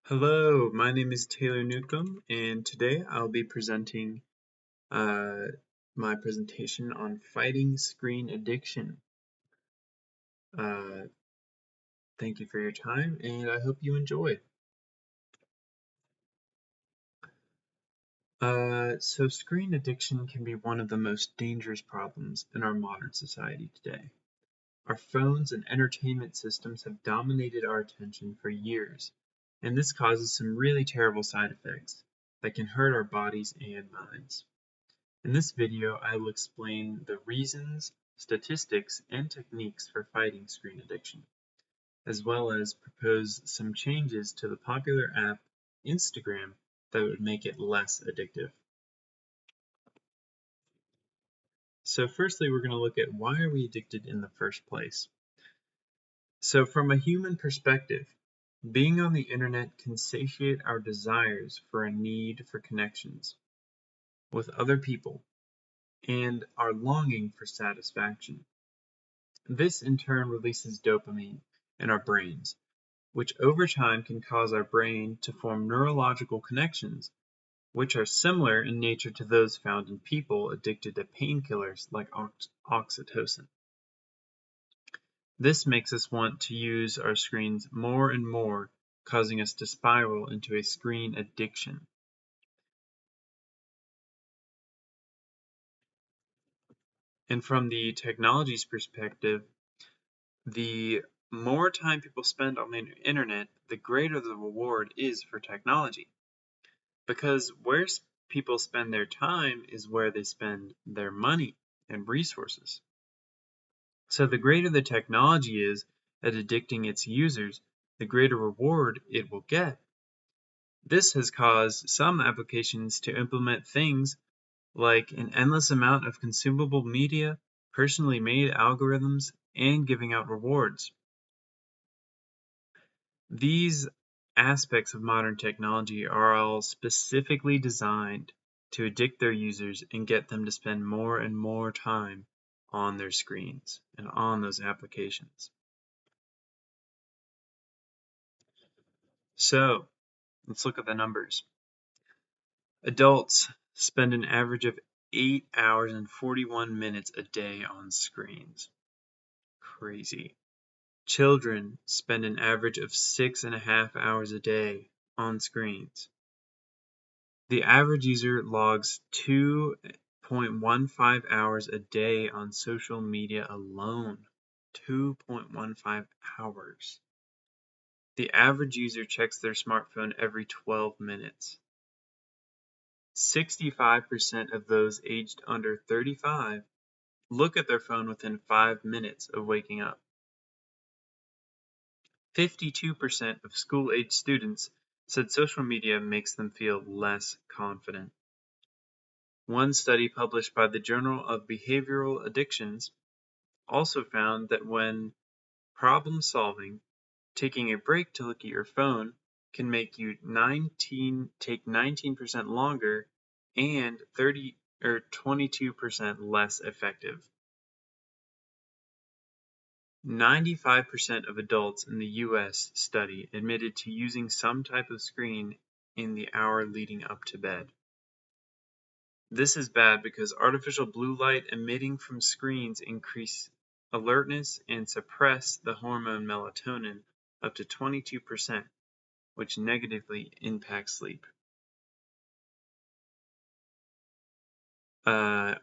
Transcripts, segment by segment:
Hello, my name is Taylor Newcomb, and today I'll be presenting uh, my presentation on fighting screen addiction. Uh, Thank you for your time, and I hope you enjoy. So screen addiction can be one of the most dangerous problems in our modern society today. Our phones and entertainment systems have dominated our attention for years, and this causes some really terrible side effects that can hurt our bodies and minds. In this video, I will explain the reasons, statistics, and techniques for fighting screen addiction, as well as propose some changes to the popular app Instagram that would make it less addictive. So firstly, we're going to look at why are we addicted in the first place. So from a human perspective, being on the internet can satiate our desires for a need for connections with other people and our longing for satisfaction. This in turn releases dopamine in our brains, which over time can cause our brain to form neurological connections, which are similar in nature to those found in people addicted to painkillers like oxytocin. This makes us want to use our screens more and more, causing us to spiral into a screen addiction. And from the technology's perspective, the more time people spend on the internet, the greater the reward is for technology. Because where people spend their time is where they spend their money and resources. So the greater the technology is at addicting its users, the greater reward it will get. This has caused some applications to implement things like an endless amount of consumable media, personally made algorithms, and giving out rewards. These aspects of modern technology are all specifically designed to addict their users and get them to spend more and more time on their screens and on those applications. So, let's look at the numbers. Adults spend an average of 8 hours and 41 minutes a day on screens. Crazy. Children spend an average of 6.5 hours a day on screens. The average user logs 2.15 hours a day on social media alone. 2.15 hours. The average user checks their smartphone every 12 minutes. 65% of those aged under 35 look at their phone within 5 minutes of waking up. 52% of school-age students said social media makes them feel less confident. One study published by the Journal of Behavioral Addictions also found that when problem solving, taking a break to look at your phone can make you take 19% longer and 22% less effective. 95% of adults in the US study admitted to using some type of screen in the hour leading up to bed. This is bad because artificial blue light emitting from screens increase alertness and suppress the hormone melatonin up to 22%, which negatively impacts sleep.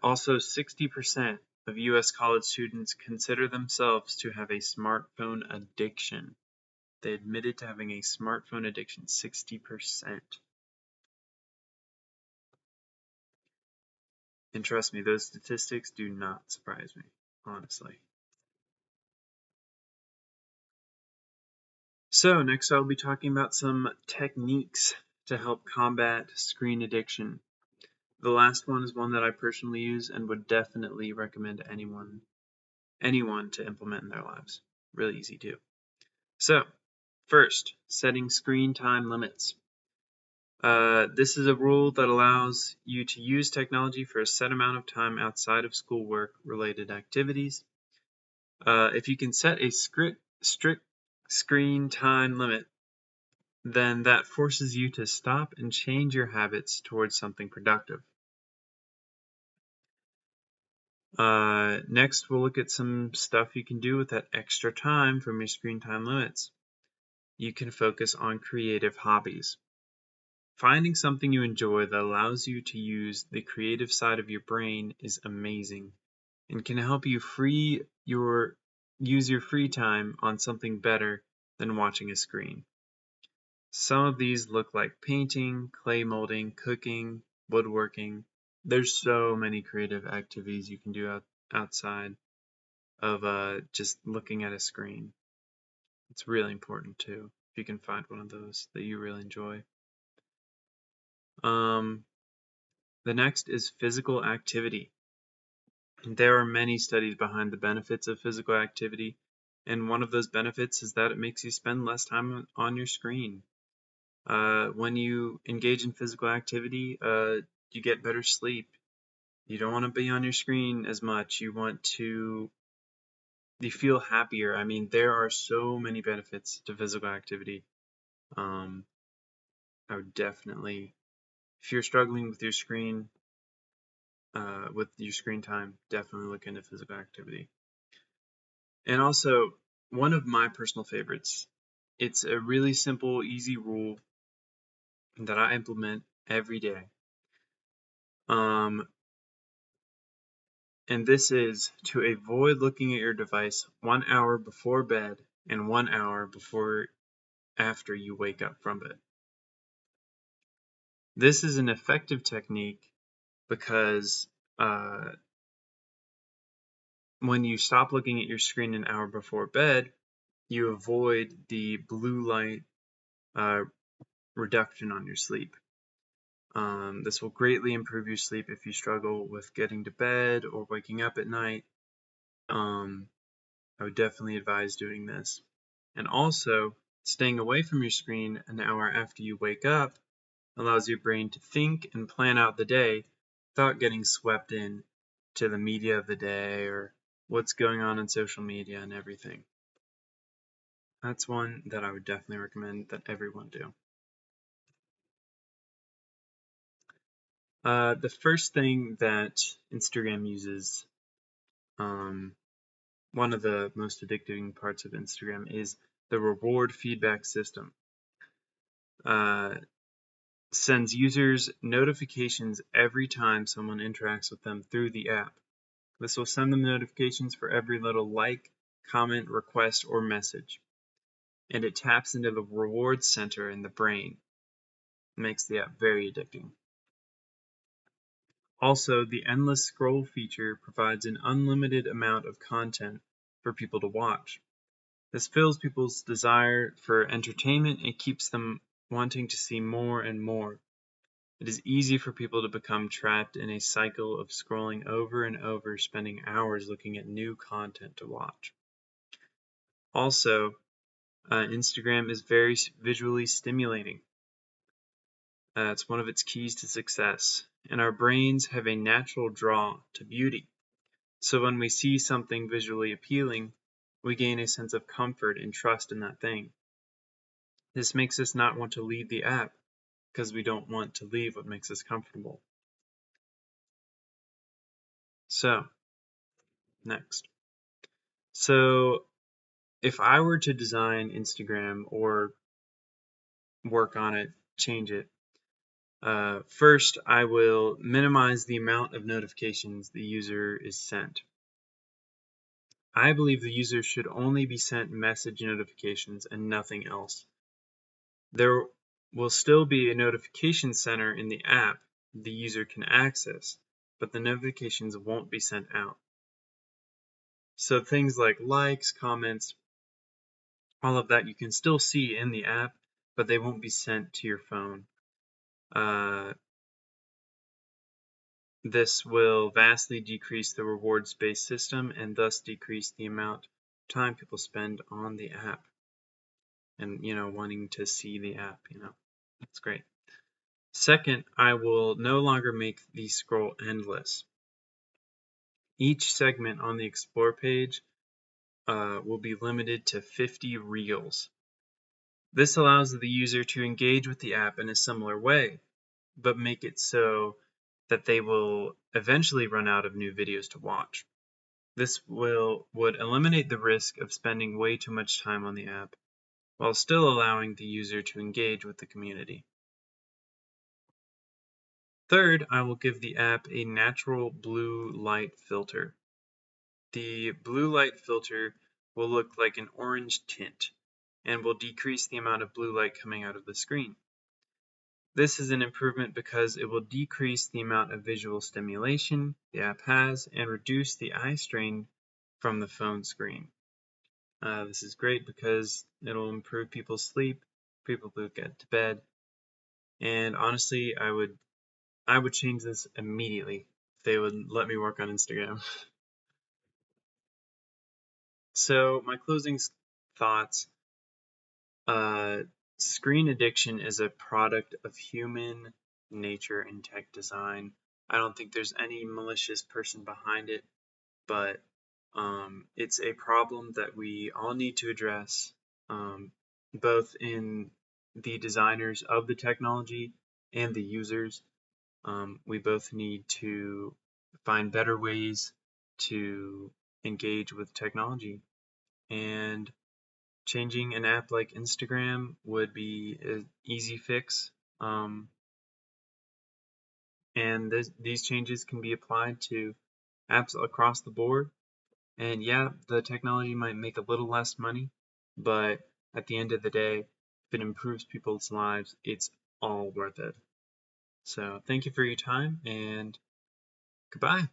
Also, 60% of US college students consider themselves to have a smartphone addiction. They admitted to having a smartphone addiction, 60%. And trust me, those statistics do not surprise me, honestly. So next I'll be talking about some techniques to help combat screen addiction. The last one is one that I personally use and would definitely recommend anyone to implement in their lives. Really easy too. So first, setting screen time limits. This is a rule that allows you to use technology for a set amount of time outside of schoolwork related activities. If you can set a strict screen time limit, then that forces you to stop and change your habits towards something productive. Next, we'll look at some stuff you can do with that extra time from your screen time limits. You can focus on creative hobbies. Finding something you enjoy that allows you to use the creative side of your brain is amazing and can help you use your free time on something better than watching a screen. Some of these look like painting, clay molding, cooking, woodworking. There's so many creative activities you can do outside of just looking at a screen. It's really important too, if you can find one of those that you really enjoy. The next is physical activity. There are many studies behind the benefits of physical activity, and one of those benefits is that it makes you spend less time on your screen. When you engage in physical activity, you get better sleep. You don't want to be on your screen as much. You feel happier. I mean, there are so many benefits to physical activity. I would definitely, if you're struggling with your screen time, definitely look into physical activity. And also, one of my personal favorites, it's a really simple, easy rule that I implement every day. And this is to avoid looking at your device 1 hour before bed and 1 hour after you wake up from bed. This is an effective technique because when you stop looking at your screen an hour before bed, you avoid the blue light reduction on your sleep. This will greatly improve your sleep if you struggle with getting to bed or waking up at night. I would definitely advise doing this. And also, staying away from your screen an hour after you wake up allows your brain to think and plan out the day without getting swept in to the media of the day or what's going on social media and everything. That's one that I would definitely recommend that everyone do. The first thing that Instagram uses, one of the most addicting parts of Instagram is the reward feedback system. Sends users notifications every time someone interacts with them through the app. This will send them notifications for every little like, comment, request, or message. And it taps into the reward center in the brain. It makes the app very addicting. Also, the endless scroll feature provides an unlimited amount of content for people to watch. This fills people's desire for entertainment and keeps them wanting to see more and more. It is easy for people to become trapped in a cycle of scrolling over and over, spending hours looking at new content to watch. Also, Instagram is very visually stimulating. It's one of its keys to success, and our brains have a natural draw to beauty. So when we see something visually appealing, we gain a sense of comfort and trust in that thing. This makes us not want to leave the app because we don't want to leave what makes us comfortable. So, next. So, if I were to design Instagram or work on it, change it, first I will minimize the amount of notifications the user is sent. I believe the user should only be sent message notifications and nothing else. There will still be a notification center in the app the user can access, but the notifications won't be sent out. So things like likes, comments, all of that you can still see in the app, but they won't be sent to your phone. This will vastly decrease the rewards-based system and thus decrease the amount of time people spend on the app and, wanting to see the app, That's great. Second, I will no longer make the scroll endless. Each segment on the Explore page will be limited to 50 reels. This allows the user to engage with the app in a similar way, but make it so that they will eventually run out of new videos to watch. This would eliminate the risk of spending way too much time on the app, while still allowing the user to engage with the community. Third, I will give the app a natural blue light filter. The blue light filter will look like an orange tint and will decrease the amount of blue light coming out of the screen. This is an improvement because it will decrease the amount of visual stimulation the app has and reduce the eye strain from the phone screen. This is great because it'll improve people's sleep, people who get to bed, and honestly, I would change this immediately if they would let me work on Instagram. So my closing thoughts, screen addiction is a product of human nature and tech design. I don't think there's any malicious person behind it, but it's a problem that we all need to address, both in the designers of the technology and the users. We both need to find better ways to engage with technology, and changing an app like Instagram would be an easy fix. And these changes can be applied to apps across the board. And yeah, the technology might make a little less money, but at the end of the day, if it improves people's lives, it's all worth it. So thank you for your time, and goodbye.